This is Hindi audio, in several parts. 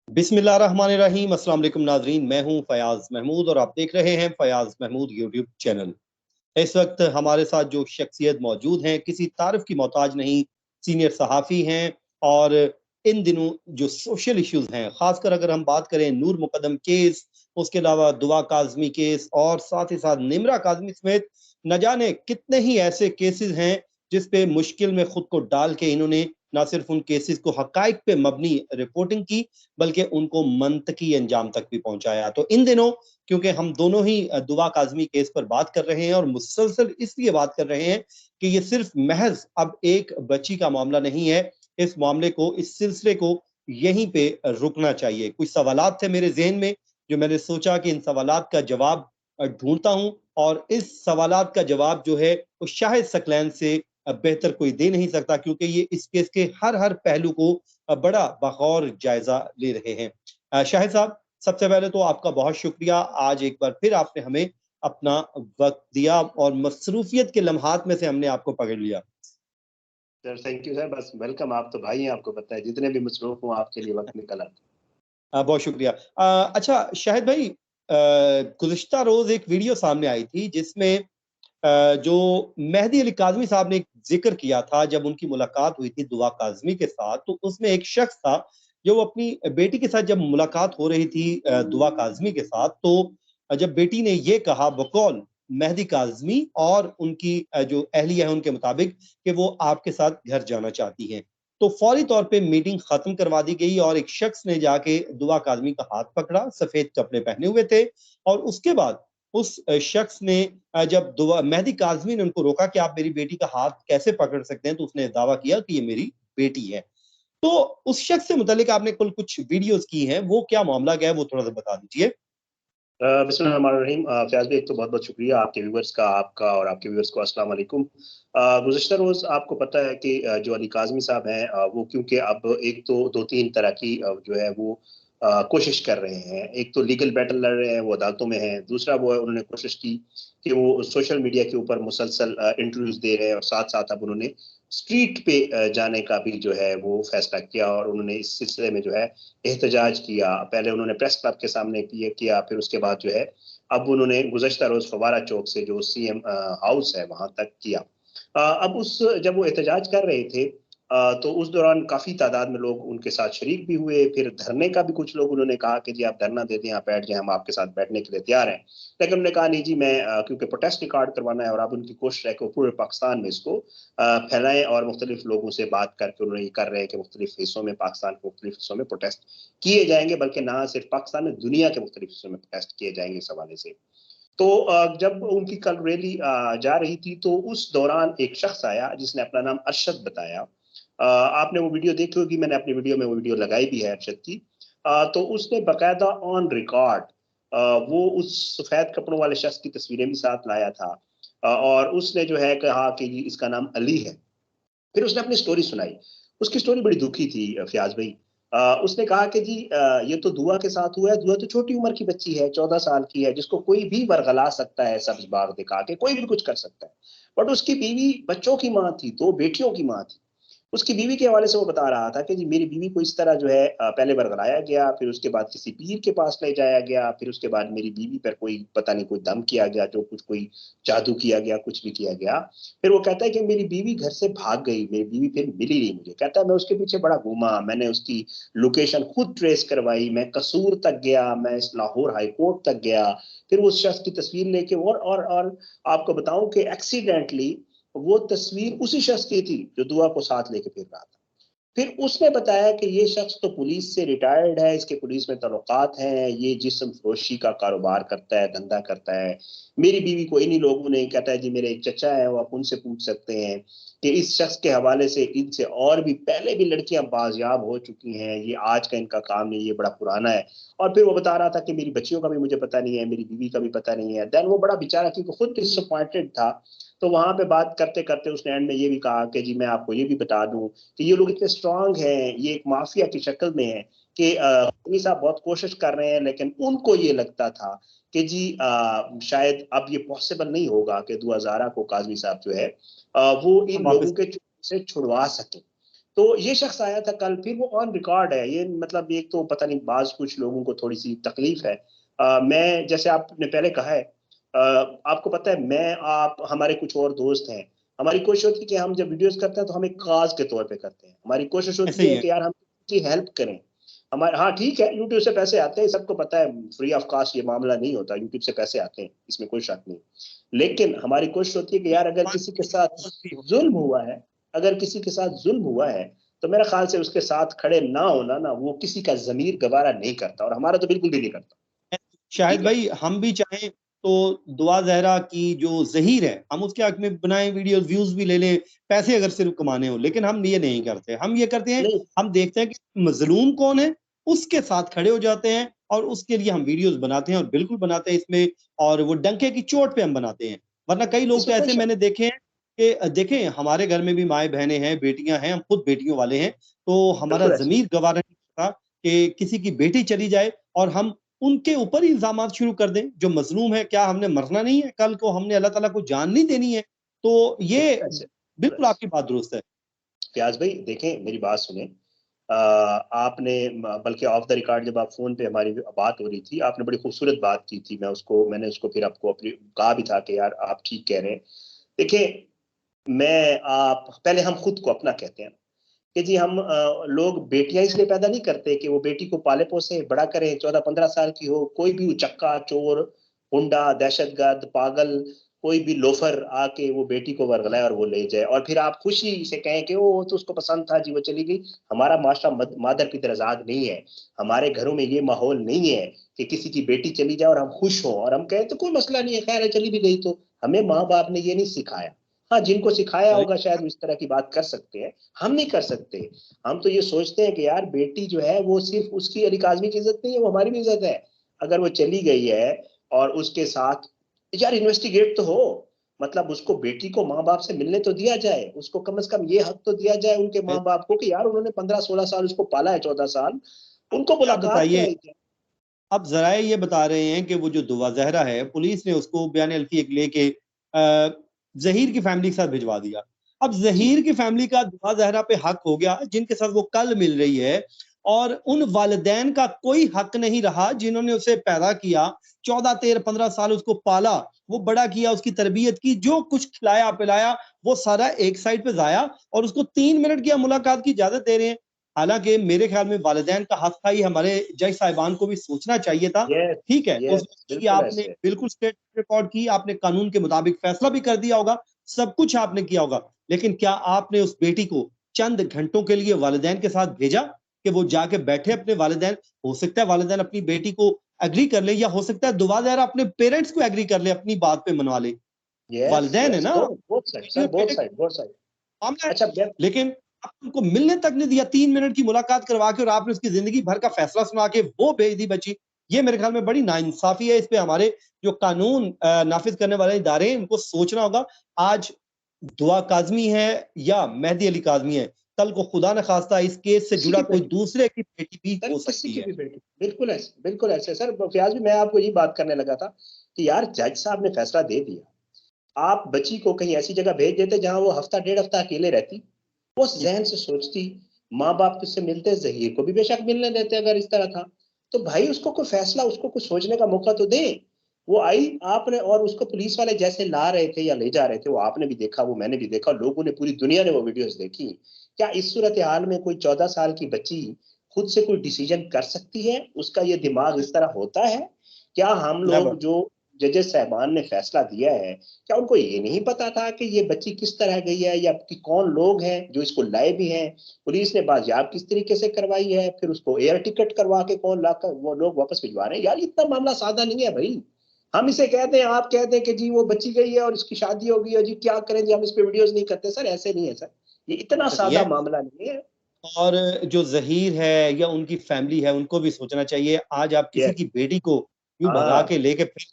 बिस्मिल्लाहिर्रहमानिर्रहीम। अस्सलाम वालेकुम नाजरीन, मैं हूं फयाज महमूद और आप देख रहे हैं फयाज महमूद यूट्यूब चैनल। इस वक्त हमारे साथ जो शख्सियत मौजूद हैं किसी तारीफ की मोहताज नहीं, सीनियर सहाफ़ी हैं और इन दिनों जो सोशल इश्यूज हैं, खासकर अगर हम बात करें नूर मुकद्दम केस, उसके अलावा दुआ काज़मी केस और साथ ही साथ निमरा काज़मी समेत न जाने कितने ही ऐसे केसेस हैं जिस पे मुश्किल में खुद को डाल के इन्होंने ना सिर्फ उन केसेस को हकाइक पे मबनी रिपोर्टिंग की, बल्कि उनको मंतकी अंजाम तक भी पहुंचाया। तो इन दिनों क्योंकि हम दोनों ही दुआ काज़मी केस पर बात कर रहे हैं और मुसलसल इसलिए बात कर रहे हैं कि ये सिर्फ महज अब एक बच्ची का मामला नहीं है। इस मामले को, इस सिलसिले को यहीं पे रुकना चाहिए। कुछ सवालात थे मेरे ज़हन में जो मैंने सोचा कि इन सवालात का जवाब ढूँढता हूँ और इस सवालात का जवाब जो है वो शाहिद सकलैन से बेहतर कोई दे नहीं सकता, क्योंकि ये इस केस के हर पहलू को बड़ा बगौर जायज़ा ले रहे हैं। शाहिद साहब, सबसे पहले तो आपका बहुत शुक्रिया, आज एक बार फिर आपने हमें अपना वक़्त दिया और मसरूफ़ियत के लम्हात में से हमने आपको पकड़ लिया। सर थैंक यू सर, बस वेलकम। आप तो भाई हैं, आपको पता है जितने भी मसरूफ हूँ आपके लिए वक्त निकल आता बहुत शुक्रिया। अच्छा शाहिद भाई, गुज़िश्ता रोज़ एक वीडियो सामने आई थी जिसमें जो मेहदी अली काज़मी साहब ने एक ज़िक्र किया था जब उनकी मुलाकात हुई थी दुआ काज़मी के साथ, तो उसमें एक शख्स था जो वो अपनी बेटी के साथ जब मुलाकात हो रही थी दुआ काज़मी के साथ, तो जब बेटी ने ये कहा बकौल मेहदी काज़मी और उनकी जो अहलिया है उनके मुताबिक कि वो आपके साथ घर जाना चाहती हैं। तो फौरी तौर पे मीटिंग खत्म करवा दी गई और एक शख्स ने जाके दुआ काज़मी का हाथ पकड़ा, सफ़ेद कपड़े पहने हुए थे और उसके बाद उस शख्स ने जब दुआ मेहदी काज़मी ने उनको रोका कि आप मेरी बेटी का हाथ कैसे पकड़ सकते हैं, तो उसने दावा किया कि ये मेरी बेटी है। तो उस शख्स से मुतल्लिक आपने कुल कुछ वीडियोज़ की हैं, वो क्या मामला क्या है वो थोड़ा-सा बता दीजिए? है। बिस्मिल्लाहिर्रहमानिर्रहीम। फयाज भाई, एक तो बहुत बहुत शुक्रिया आपके व्यूवर्स का, आपका और आपके व्यूवर्स को अस्सलाम वालेकुम। गुज़िश्ता रोज़ आपको पता है कि जो अली काज़मी साहब हैं, वो क्योंकि अब एक तो 2-3 तरह की जो है वो कोशिश कर रहे हैं। एक तो लीगल बैटल लड़ रहे हैं, वो अदालतों में हैं। दूसरा वो है, उन्होंने कोशिश की कि वो सोशल मीडिया के ऊपर मुसलसल इंटरव्यूज़ दे रहे हैं और साथ-साथ अब उन्होंने स्ट्रीट पे जाने का भी जो है वो फैसला किया और उन्होंने इस सिलसिले में जो है एहतजाज किया। पहले उन्होंने प्रेस क्लब के सामने किया, फिर उसके बाद जो है अब उन्होंने गुज़श्ता रोज़ फव्वारा चौक से जो सीएम हाउस है वहाँ तक किया। अब उस जब वो एहतजाज कर रहे थे, तो उस दौरान काफ़ी तादाद में लोग उनके साथ शरीक भी हुए। फिर धरने का भी कुछ लोग उन्होंने कहा कि जी आप धरना दे दें, आप बैठ जाएँ, हम आपके साथ बैठने के लिए तैयार हैं। लेकिन उन्होंने कहा नहीं जी, मैं क्योंकि प्रोटेस्ट रिकॉर्ड करवाना है और अब उनकी कोशिश है कि वो पूरे पाकिस्तान में इसको फैलाएँ और मुख्तलिफ लोगों से बात करके उन्होंने ये कर रहे हैं कि मुख्तलिफ हिस्सों में, पाकिस्तान के मुख्तलिफ हिस्सों में प्रोटेस्ट किए जाएँगे, बल्कि ना सिर्फ पाकिस्तान में, दुनिया के मुख्तलिफ हिस्सों में प्रोटेस्ट किए जाएँगे इस हवाले से। तो जब उनकी कल रैली जा रही थी, तो उस दौरान एक शख्स आया जिसने अपना नाम अरशद बताया। आपने वो वीडियो देखी होगी, मैंने अपनी वीडियो में वो वीडियो लगाई भी है अरशद की। तो उसने बाकायदा ऑन रिकॉर्ड वो उस सफ़ेद कपड़ों वाले शख्स की तस्वीरें भी साथ लाया था। और उसने जो है कहा कि जी इसका नाम अली है। फिर उसने अपनी स्टोरी सुनाई। उसकी स्टोरी बड़ी दुखी थी फ़याज़ भई। उसने कहा कि जी ये तो दुआ के साथ हुआ है, दुआ तो छोटी उम्र की बच्ची है, 14 साल की है, जिसको कोई भी वर्ग़ला सकता है सब्ज़ बाग दिखा के, कोई भी कुछ कर सकता है। बट उसकी बीवी बच्चों की माँ थी, 2 बेटियों की माँ थी। उसकी बीवी के हवाले से वो बता रहा था कि जी मेरी बीवी को इस तरह जो है पहले बरगलाया गया, फिर उसके बाद किसी पीर के पास ले जाया गया, फिर उसके बाद मेरी बीवी पर कोई पता नहीं कोई दम किया गया, जो कुछ कोई जादू किया गया, कुछ भी किया गया। फिर वो कहता है कि मेरी बीवी घर से भाग गई, मेरी बीवी फिर मिली नहीं मुझे। कहता है मैं उसके पीछे बड़ा घूमा, मैंने उसकी लोकेशन खुद ट्रेस करवाई, मैं कसूर तक गया, मैं इस लाहौर हाई कोर्ट तक गया, फिर उस शख्स की तस्वीर लेके और आपको बताऊँ कि एक्सीडेंटली वो तस्वीर उसी शख्स की थी जो दुआ को साथ लेके फिर रहा था। फिर उसने बताया कि ये शख्स तो पुलिस से रिटायर्ड है, इसके पुलिस में तल्लुकात हैं, ये जिस्म फ़रोशी का कारोबार करता है, धंधा करता है। मेरी बीवी को इन्हीं लोगों ने, कहता है जी मेरे एक चचा हैं, वो आप उनसे पूछ सकते हैं कि इस शख्स के हवाले से इनसे और भी पहले भी लड़कियाँ बाज़याब हो चुकी हैं, ये आज का इनका काम नहीं, ये बड़ा पुराना है। और फिर वो बता रहा था कि मेरी बच्चियों का भी मुझे पता नहीं है, मेरी बीवी का भी पता नहीं है। देन वो बड़ा बेचारा, क्योंकि खुद डिसअपॉइंटेड था, तो वहाँ पे बात करते-करते उसने एंड में ये भी कहा कि जी मैं आपको ये भी बता दूँ कि ये लोग इतने स्ट्रांग हैं, ये एक माफिया की शक्ल में है कि कौमी साहब बहुत कोशिश कर रहे हैं, लेकिन उनको ये लगता था कि जी शायद अब ये पॉसिबल नहीं होगा कि दुआ ज़ारा को काज़मी साहब जो है वो इन लोगों वापस के से छुड़वा सकें। तो ये शख्स आया था कल, फिर वो ऑन रिकॉर्ड है। ये मतलब एक तो पता नहीं, बाज कुछ लोगों को थोड़ी सी तकलीफ है। मैं, जैसे आपने पहले कहा है, आपको पता है, मैं आप हमारे कुछ और दोस्त हैं, हमारी कोशिश होती है कि हम जब वीडियोस करते हैं तो हम एक काज के तौर पे करते हैं। हमारी कोशिश ऐसे होती ही है है। कि यार हम किसी की हेल्प करें। हमारे, हाँ ठीक है, यूट्यूब से पैसे आते हैं, सबको पता है, फ्री ऑफ कॉस्ट ये मामला नहीं होता, यूट्यूब से पैसे आते हैं, इसमें कोई शक नहीं। लेकिन हमारी कोशिश होती है कि यार अगर किसी के साथ जुल्म हुआ है, अगर किसी के साथ जुल्म हुआ है, तो मेरा ख्याल से उसके साथ खड़े ना होना ना, वो किसी का जमीर गवारा नहीं करता, और हमारा तो बिल्कुल भी नहीं करता। शाहिद ठीक है। भाई, हम भी चाहें तो दुआ जहरा की जो ज़हीर है, हम उसके हक में बनाए वीडियोस, व्यूज भी ले लें, पैसे अगर सिर्फ कमाने हो, लेकिन हम ये नहीं करते। हम ये करते हैं, नहीं, हम देखते हैं कि मजलूम कौन है, उसके साथ खड़े हो जाते हैं और उसके लिए हम वीडियोस बनाते हैं, और बिल्कुल बनाते हैं इसमें, और वो डंके की चोट पे हम बनाते हैं। वरना कई लोग तो इसमें कोई ऐसे शक मैंने देखे हैं कि देखें, हमारे घर में भी माएँ बहनें हैं, बेटियां हैं, हम खुद बेटियों वाले हैं, तो हमारा बिल्कुल ऐसे। ज़मीर गवारा नहीं करता कि किसी की बेटी चली जाए और हम उनके ऊपर ही इल्ज़ामात शुरू कर दें, जो मज़लूम है, क्या हमने मरना नहीं है? कल को हमने अल्लाह ताला को जान नहीं देनी है? तो ये बिल्कुल ऐसे। बिल्कुल बिल्कुल ऐसे। आपकी बात दुरुस्त है। फयाज भाई देखें, मेरी बात सुने। आपने बल्कि ऑफ द रिकॉर्ड जब आप फोन पे हमारी बात हो रही थी, आपने बड़ी खूबसूरत बात की थी। मैंने उसको फिर आपको अपनी कहा भी था कि यार आप ठीक कह रहे हैं। देखिए, मैं आप पहले हम खुद को अपना कहते हैं कि जी हम लोग बेटियां इसलिए पैदा नहीं करते कि वो बेटी को पाले पोसे बड़ा करें, 14-15 साल की हो, कोई भी उचक्का, चोर, गुंडा, दहशतगर्द, पागल, कोई भी लोफर आके वो बेटी को वर्गलाए और वो ले जाए, और फिर आप खुशी से कहें कि ओ तो उसको पसंद था जी, वो चली गई। हमारा माशरा मादर की तरह आजाद नहीं है। हमारे घरों में ये माहौल नहीं है कि किसी की बेटी चली जाए और हम खुश हों और हम कहें तो कोई मसला नहीं है, खैर है, चली भी गई तो। हमें माँ बाप ने ये नहीं सिखाया। हाँ, जिनको सिखाया सही। होगा शायद इस तरह की बात कर सकते हैं, हम नहीं कर सकते। हम तो ये सोचते हैं कि यार बेटी जो है वो सिर्फ उसकी अली काजमी की इज्जत नहीं है, वो हमारी भी इज्जत है। अगर वो चली गई है और उसके साथ, यार इन्वेस्टिगेट तो हो, मतलब उसको, बेटी को माँ बाप से मिलने तो दिया जाए, उसको कम से कम ये हक तो दिया जाए उनके माँ बाप को कि यार उन्होंने 15-16 साल उसको पाला है, 14 साल, उनको आप मुलाकात बताइए, कराई जाए। अब ज़राए ये बता रहे हैं कि वो जो दुआ ज़हरा है, पुलिस ने उसको बयान अल्फ़ी एक लेके ज़हीर की फैमिली के साथ भिजवा दिया। अब जी। ज़हीर की फैमिली का दुआ ज़हरा पे हक हो गया, जिनके साथ वो कल मिल रही है, और उन वालिदैन का कोई हक नहीं रहा जिन्होंने उसे पैदा किया, 14, 13, 15 साल उसको पाला, वो बड़ा किया, उसकी तरबियत की, जो कुछ खिलाया-पिलाया, वो सारा एक साइड पे ज़ाया, और उसको 3 मिनट की मुलाकात की इजाज़त दे रहे हैं। हालाँकि मेरे ख्याल में वालिदैन का हक था, ये हमारे जज साहिबान को भी सोचना चाहिए था। यस। ठीक है, उस यस, की बिल्कुल आपने ऐसे। बिल्कुल स्टेट रिकॉर्ड की, आपने कानून के मुताबिक फैसला भी कर दिया होगा, सब कुछ आपने किया होगा। लेकिन क्या आपने उस बेटी को चंद घंटों के लिए वालिदैन के साथ भेजा कि वो जाके बैठे अपने वालिदैन? हो सकता है वालिदैन अपनी बेटी को एग्री कर ले, या हो सकता है दुआ ज़हरा अपने पेरेंट्स को एग्री कर ले, अपनी बात पे मनवा ले। यस, वालिदैन है यस, ना, बोथ बोथ साइड बेटी सर, और बोथ बेटे का साइड, बोथ साइड। मामला है। अच्छा, लेकिन आपने उनको मिलने तक नहीं दिया, 3 मिनट की मुलाकात करवा के, और आपने उसकी ज़िंदगी भर का फैसला सुना के वो भेज दी बच्ची। ये मेरे ख्याल में बड़ी नाइंसाफ़ी है। इस पे हमारे जो कानून नाफ़िज़ करने वाले इदारे हैं, इनको सोचना होगा। आज दुआ काज़मी है या मेहदी अली काज़मी है, कल को खुदा न ख़ास्ता इस केस से किसी जुड़ा की कोई बेटी, दूसरे की बेटी भी सर हो किसी सकती की है। भी बेटी, बिल्कुल ऐसे, बिल्कुल ऐसे सर। फयाज भी, मैं आपको यही बात करने लगा था कि यार जज साहब ने फैसला दे दिया, आप बच्ची को कहीं ऐसी जगह भेज देते जहां वो हफ्ता 1.5 हफ्ता अकेले रहती, वो उस हुँ, जहन से सोचती, माँ बाप उससे मिलते, जहीर को भी बेशक मिलने देते अगर इस तरह था, तो भाई उसको कोई फैसला, उसको कुछ सोचने का मौका तो दे। वो आई आपने, और उसको पुलिस वाले जैसे ला रहे थे या ले जा रहे थे, वो आपने भी देखा, वो मैंने भी देखा, लोगों ने, पूरी दुनिया ने वो वीडियोस देखी। क्या इस सूरत हाल में कोई 14 साल की बच्ची खुद से कोई डिसीजन कर सकती है? उसका ये दिमाग इस तरह होता है? क्या हम नेवर। लोग जो जजेस साहबान ने फैसला दिया है, क्या उनको ये नहीं पता था कि ये बच्ची किस तरह गई है, या कि कौन लोग हैं जो इसको लाए भी हैं? पुलिस ने बाजियाब किस तरीके से करवाई है, फिर उसको एयर टिकट करवा के कौन लाकर वो लोग वापस भिजवा रहे हैं? यार इतना मामला सादा नहीं है भाई। हम इसे कहते हैं, आप कहते हैं कि जी वो बच्ची गई है और इसकी शादी हो गई है जी, क्या करें जी, हम इस पे वीडियोस नहीं करते। सर ऐसे नहीं है सर, ये इतना ऐसा नहीं सादा है। मामला नहीं है। और जो ज़हीर है या उनकी फैमिली है, उनको भी सोचना चाहिए। आज आप किसी यस। की बेटी को यूँ भगा हाँ, के लेके, फिर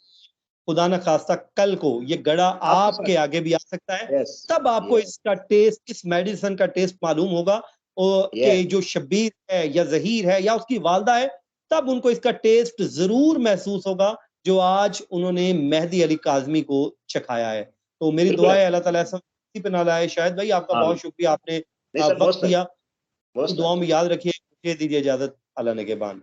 खुदा न खास्ता कल को ये गड़ा आपके साथ। आपके आगे भी आ सकता है। यस। तब आपको यस। इसका टेस्ट, इस मेडिसिन का टेस्ट मालूम होगा, कि यस। जो शब्बीर है या ज़हीर है या उसकी वालिदा है, तब उनको इसका टेस्ट ज़रूर महसूस होगा, जो आज उन्होंने मेहदी अली काज़मी को चखाया है। तो मेरी बिल्कुल दुआ है ऐसे। अल्लाह ताला ऐसा किसी पे ना लाए। शाहिद भाई, आपका बहुत आमीन। शुक्रिया, आपने नहीं सर, वक़्त मोस्ट दिया। वेलकम। most दुआओं में याद रखिए। मुझे दीजिए इजाजत, अल्लाह ने के बाद।